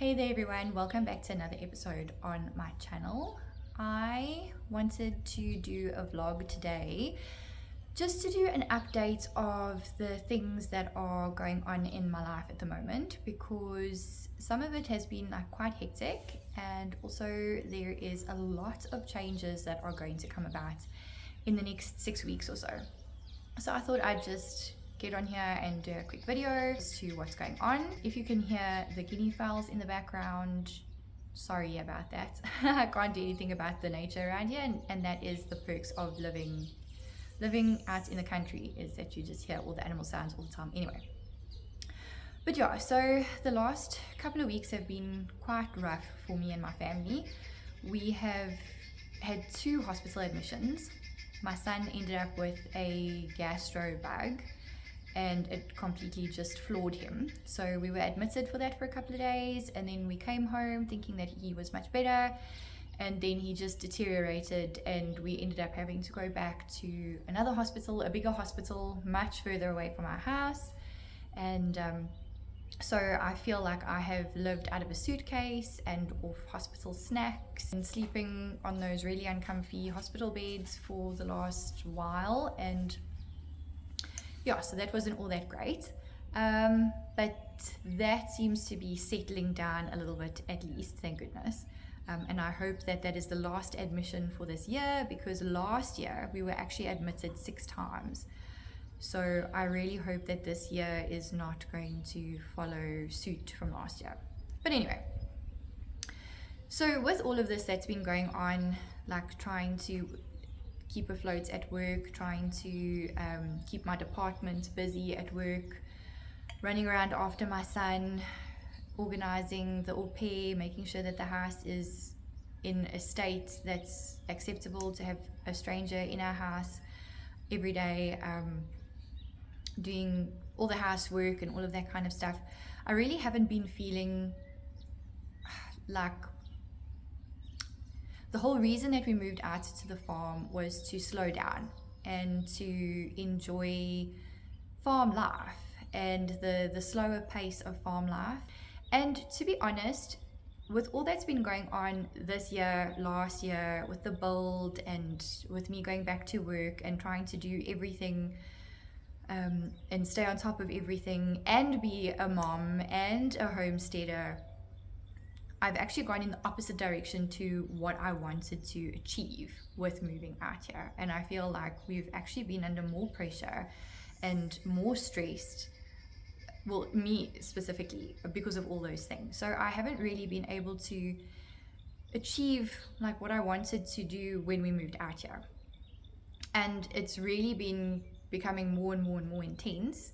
Hey there everyone, welcome back to another episode on my channel. I wanted to do a vlog today just to do an update of the things that are going on in my life at the moment, because some of it has been quite hectic, and also there is a lot of changes that are going to come about in the next 6 weeks or so. So I thought I'd just get on here and do a quick video as to what's going on. If you can hear the guinea fowls in the background, sorry about that. I can't do anything about the nature around here, and that is the perks of living out in the country, is that you just hear all the animal sounds all the time anyway. But yeah, so the last couple of weeks have been quite rough for me and my family. We have had 2 hospital admissions. My son ended up with a gastro bug and it completely just floored him. So we were admitted for that for a couple of days, and then we came home thinking that he was much better, and then he just deteriorated, and we ended up having to go back to another hospital, a bigger hospital, much further away from our house. And so I feel like I have lived out of a suitcase and off hospital snacks and sleeping on those really uncomfy hospital beds for the last while. And yeah, so that wasn't all that great, but that seems to be settling down a little bit, at least, thank goodness. And I hope that that is the last admission for this year, because last year we were actually admitted 6 times. So I really hope that this year is not going to follow suit from last year. But anyway, so with all of this that's been going on, like trying to keep afloat at work, trying to keep my department busy at work, running around after my son, organizing the au pair, making sure that the house is in a state that's acceptable to have a stranger in our house every day, doing all the housework and all of that kind of stuff. I really haven't been feeling like the whole reason that we moved out to the farm was to slow down and to enjoy farm life and the slower pace of farm life. And to be honest, with all that's been going on this year, last year, with the build and with me going back to work and trying to do everything and stay on top of everything and be a mom and a homesteader, I've actually gone in the opposite direction to what I wanted to achieve with moving out here. And I feel like we've actually been under more pressure and more stressed, well, me specifically, because of all those things. So I haven't really been able to achieve like what I wanted to do when we moved out here. And it's really been becoming more and more and more intense.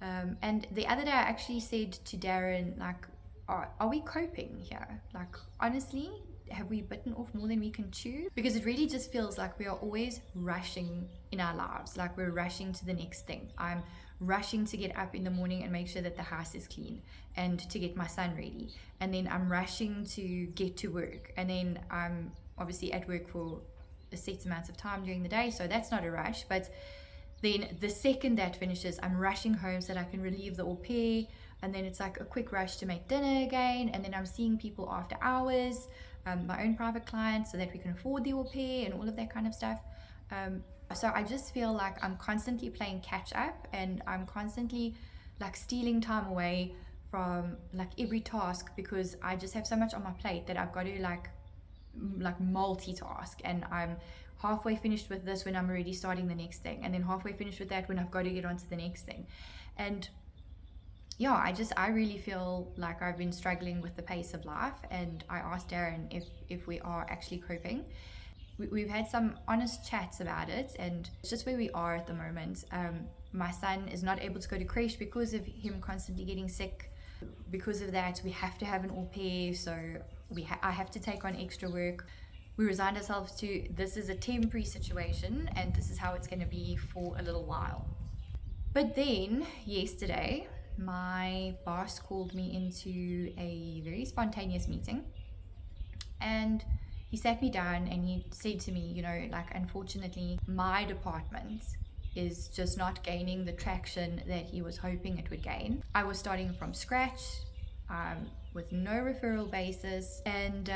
And the other day I actually said to Darren, like, are we coping here? Like, honestly, have we bitten off more than we can chew? Because it really just feels like we are always rushing in our lives, like we're rushing to the next thing. I'm rushing to get up in the morning and make sure that the house is clean and to get my son ready, and then I'm rushing to get to work, and then I'm obviously at work for a set amount of time during the day, so that's not a rush. But then the second that finishes, I'm rushing home so that I can relieve the au pair, and then it's like a quick rush to make dinner again, and then I'm seeing people after hours, my own private clients, so that we can afford the au pair and all of that kind of stuff. So I just feel like I'm constantly playing catch up, and I'm constantly like stealing time away from like every task, because I just have so much on my plate that I've got to like multitask, and I'm halfway finished with this when I'm already starting the next thing, and then halfway finished with that when I've got to get on to the next thing. And yeah, I really feel like I've been struggling with the pace of life, and I asked Darren if we are actually coping. We've had some honest chats about it, and it's just where we are at the moment. My son is not able to go to creche because of him constantly getting sick. Because of that, we have to have an au pair, so I have to take on extra work. We resigned ourselves to this is a temporary situation, and this is how it's going to be for a little while. But then yesterday, my boss called me into a very spontaneous meeting, and he sat me down and he said to me, you know, like, unfortunately, my department is just not gaining the traction that he was hoping it would gain. I was starting from scratch. with no referral basis. And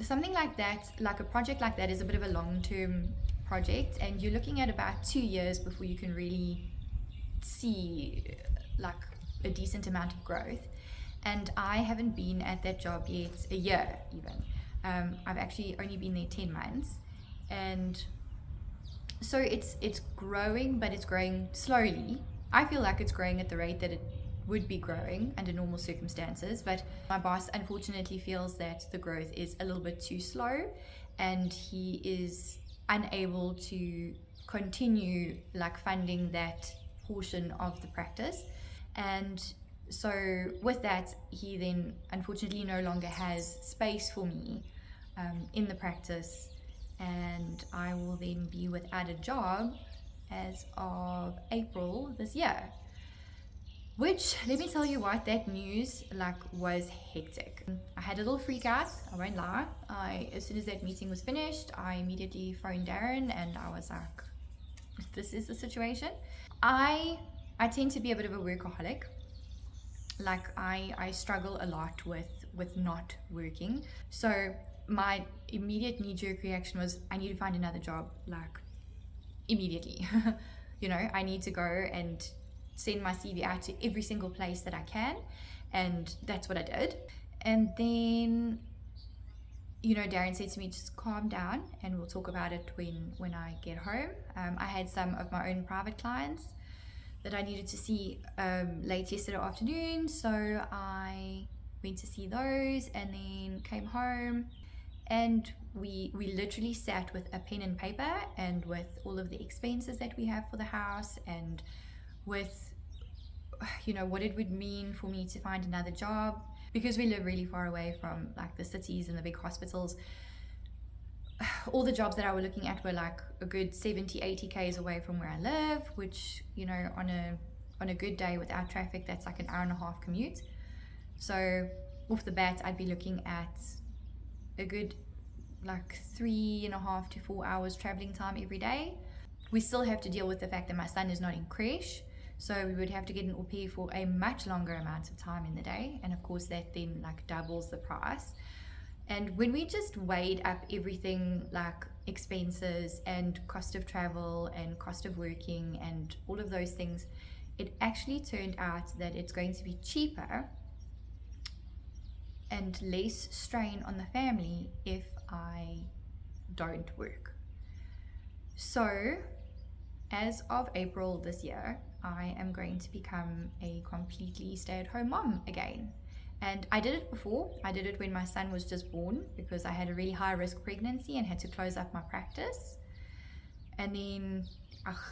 something like that, like a project like that, is a bit of a long-term project, and you're looking at about 2 years before you can really see like a decent amount of growth. And I haven't been at that job yet a year even. I've actually only been there 10 months, and so it's growing, but it's growing slowly. I feel like it's growing at the rate that it would be growing under normal circumstances, but my boss unfortunately feels that the growth is a little bit too slow, and he is unable to continue like funding that portion of the practice. And so with that, he then unfortunately no longer has space for me in the practice, and I will then be without a job as of April this year. Which, let me tell you what, that news like was hectic. I had a little freak out, I won't lie. As soon as that meeting was finished, I immediately phoned Darren, and I was like, this is the situation. I tend to be a bit of a workaholic. Like I struggle a lot with not working. So my immediate knee-jerk reaction was, I need to find another job, like immediately. You know, I need to go and send my CV out to every single place that I can, and that's what I did. And then, you know, Darren said to me, just calm down and we'll talk about it when I get home. I had some of my own private clients that I needed to see late yesterday afternoon, so I went to see those and then came home, and we literally sat with a pen and paper and with all of the expenses that we have for the house, and with, you know, what it would mean for me to find another job, because we live really far away from like the cities and the big hospitals. All the jobs that I was looking at were like a good 70-80 k's away from where I live, which, you know, on a good day without traffic, that's like an hour and a half commute. So off the bat, I'd be looking at a good like 3.5 to 4 hours traveling time every day. We still have to deal with the fact that my son is not in creche, so we would have to get an au pair for a much longer amount of time in the day, and of course that then like doubles the price. And when we just weighed up everything, like expenses and cost of travel and cost of working and all of those things, it actually turned out that it's going to be cheaper and less strain on the family if I don't work. So as of April this year, I am going to become a completely stay-at-home mom again. And I did it before. I did it when my son was just born, because I had a really high risk pregnancy and had to close up my practice. And then,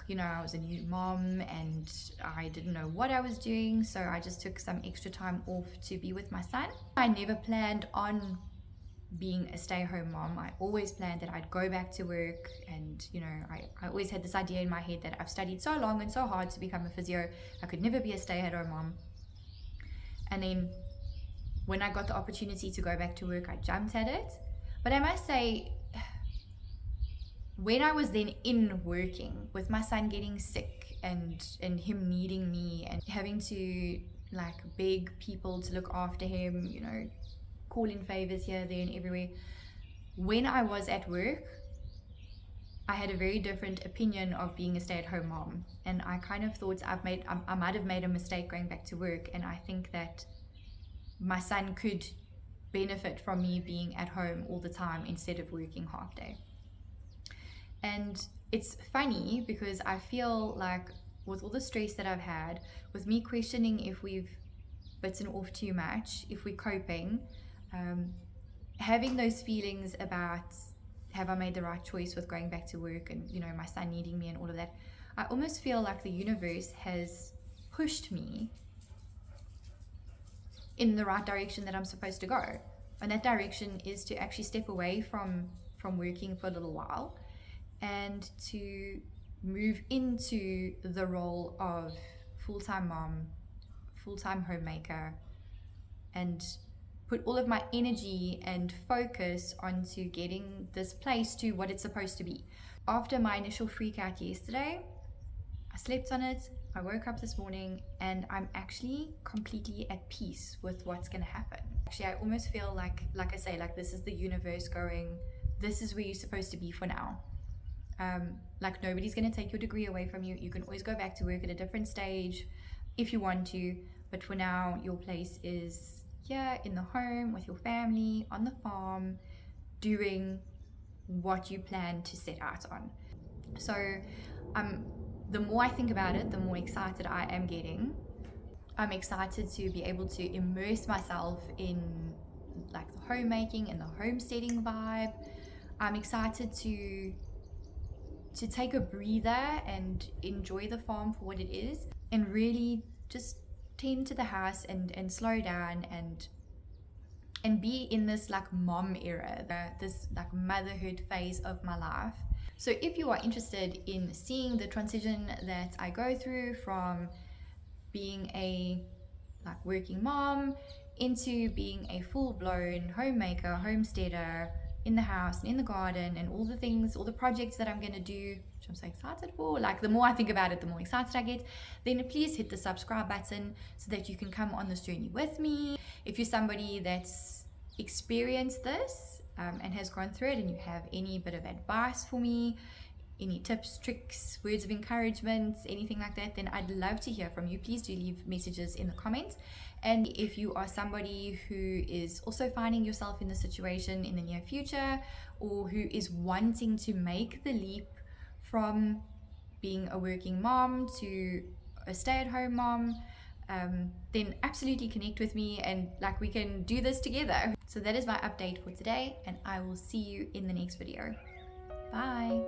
you know, I was a new mom and I didn't know what I was doing, so I just took some extra time off to be with my son. I never planned on being a stay-at-home mom. I always planned that I'd go back to work, and you know, I always had this idea in my head that I've studied so long and so hard to become a physio, I could never be a stay-at-home mom. And then when I got the opportunity to go back to work, I jumped at it. But I must say, when I was then in working, with my son getting sick and him needing me and having to like beg people to look after him, you know, call in favors here, there and everywhere. When I was at work, I had a very different opinion of being a stay-at-home mom, and I kind of thought I might have made a mistake going back to work, and I think that my son could benefit from me being at home all the time instead of working half day. And it's funny because I feel like with all the stress that I've had, with me questioning if we've bitten off too much, if we're coping, having those feelings about have I made the right choice with going back to work, and you know, my son needing me and all of that, I almost feel like the universe has pushed me in the right direction that I'm supposed to go. And that direction is to actually step away from working for a little while and to move into the role of full-time mom, full-time homemaker, and put all of my energy and focus onto getting this place to what it's supposed to be. After my initial freak out yesterday, I slept on it. I woke up this morning and I'm actually completely at peace with what's going to happen. Actually, I almost feel like I say, like this is the universe going, this is where you're supposed to be for now. Like nobody's going to take your degree away from you. You can always go back to work at a different stage if you want to, but for now your place is here in the home with your family on the farm, doing what you plan to set out on. So the more I think about it, the more excited I am getting. I'm excited to be able to immerse myself in like the homemaking and the homesteading vibe. I'm excited to take a breather and enjoy the farm for what it is, and really just tend to the house and slow down and be in this like mom era, this like motherhood phase of my life. So if you are interested in seeing the transition that I go through from being a like working mom into being a full-blown homemaker, homesteader, in the house and in the garden, and all the things, all the projects that I'm going to do, which I'm so excited for, like the more I think about it, the more excited I get, then please hit the subscribe button so that you can come on this journey with me. If you're somebody that's experienced this and has gone through it, and you have any bit of advice for me, any tips, tricks, words of encouragement, anything like that, then I'd love to hear from you. Please do leave messages in the comments. And if you are somebody who is also finding yourself in the situation in the near future, or who is wanting to make the leap from being a working mom to a stay-at-home mom, then absolutely connect with me and like we can do this together. So that is my update for today, and I will see you in the next video. Bye.